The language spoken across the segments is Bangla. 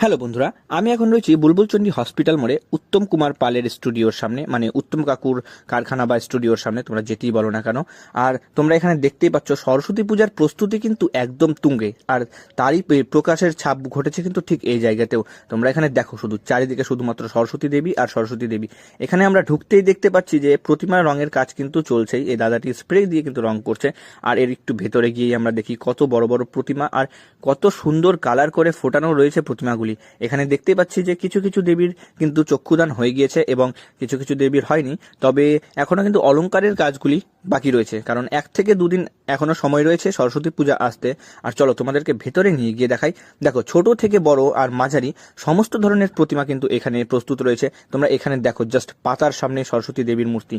হ্যালো বন্ধুরা, আমি এখন রয়েছি বুলবুলচন্ডী হসপিটাল মোড়ে উত্তম কুমার পালের স্টুডিওর সামনে, মানে উত্তম কাকুর কারখানা বা স্টুডিওর সামনে, তোমরা যেতেই বলো না কেন। আর তোমরা এখানে দেখতেই পাচ্ছ সরস্বতী পূজার প্রস্তুতি কিন্তু একদম তুঙ্গে, আর তারই প্রকাশের ছাপ ঘটেছে কিন্তু ঠিক এই জায়গাতেও। তোমরা এখানে দেখো, শুধু চারিদিকে শুধুমাত্র সরস্বতী দেবী আর সরস্বতী দেবী। এখানে আমরা ঢুকতেই দেখতে পাচ্ছি যে প্রতিমার রঙের কাজ কিন্তু চলছেই। এই দাদাটি স্প্রে দিয়ে কিন্তু রং করছে। আর এর একটু ভেতরে গিয়ে আমরা দেখি কত বড় বড় প্রতিমা আর কত সুন্দর কালার করে ফোটানো রয়েছে প্রতিমাগুলি। এখানে দেখতে পাচ্ছি যে কিছু কিছু দেবীর কিন্তু চক্ষুদান হয়ে গিয়েছে এবং কিছু কিছু দেবীর হয়নি, তবে এখনো কিন্তু অলংকারের কাজগুলি বাকি রয়েছে, কারণ 1 থেকে 2 দিন এখনো সময় রয়েছে সরস্বতী পূজা আসতে। আর চলো তোমাদেরকে ভেতরে নিয়ে গিয়ে দেখাই। দেখো, ছোট থেকে বড় আর মাঝারি সমস্ত ধরনের প্রতিমা কিন্তু এখানে প্রস্তুত রয়েছে। তোমরা এখানে দেখো, জাস্ট পাতার সামনে সরস্বতী দেবীর মূর্তি।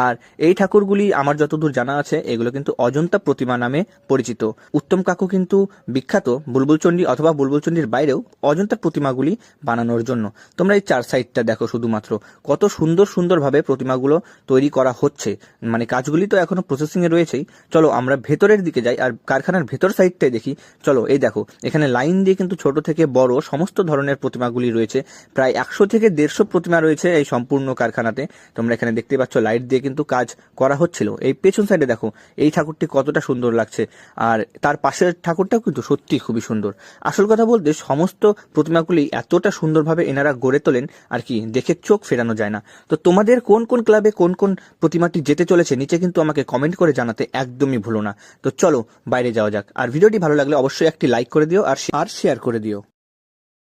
আর এই ঠাকুরগুলি আমার যতদূর জানা আছে এগুলো কিন্তু অজন্তা প্রতিমা নামে পরিচিত। উত্তম কাকু কিন্তু বিখ্যাত বুলবুলচন্ডী অথবা বুলবুলচন্ডীর বাইরেও অজন্তা প্রতিমাগুলি বানানোর জন্য। তোমরা এই 4 সাইডটা দেখো, শুধুমাত্র কত সুন্দর সুন্দরভাবে প্রতিমাগুলো তৈরি করা হচ্ছে, মানে কাজগুলি তো এখনো প্রসেসিং এ রয়েছেই। চলো আমরা ভেতরের দিকে যাই আর কারখানার ভেতর সাইডটাই দেখি। চলো, এই দেখো, এখানে লাইন দিয়ে কিন্তু ছোট থেকে বড় সমস্ত ধরনের প্রতিমাগুলি রয়েছে। প্রায় 100 থেকে 150 প্রতিমা রয়েছে এই সম্পূর্ণ কারখানাতে। তোমরা এখানে দেখতে পাচ্ছ লাইট দিয়ে কিন্তু কাজ করা হচ্ছিল। এই পেছন সাইডে দেখো এই ঠাকুরটি কতটা সুন্দর লাগছে, আর তার পাশের ঠাকুরটাও কিন্তু সত্যি খুবই সুন্দর। আসল কথা বলতে সমস্ত প্রতিমাগুলি এতটা সুন্দরভাবে এনারা গড়ে তোলেন আর কি, দেখে চোখ ফেরানো যায় না। তো তোমাদের কোন কোন ক্লাবে কোন কোন প্রতিমাটি যেতে চলেছে নিচে কিন্তু আমাকে কমেন্ট করে জানাতে একদমই ভুলো না। তো চলো বাইরে যাওয়া যাক, আর ভিডিওটি ভালো লাগলে অবশ্যই একটি লাইক করে দিও আর শেয়ার করে দিও।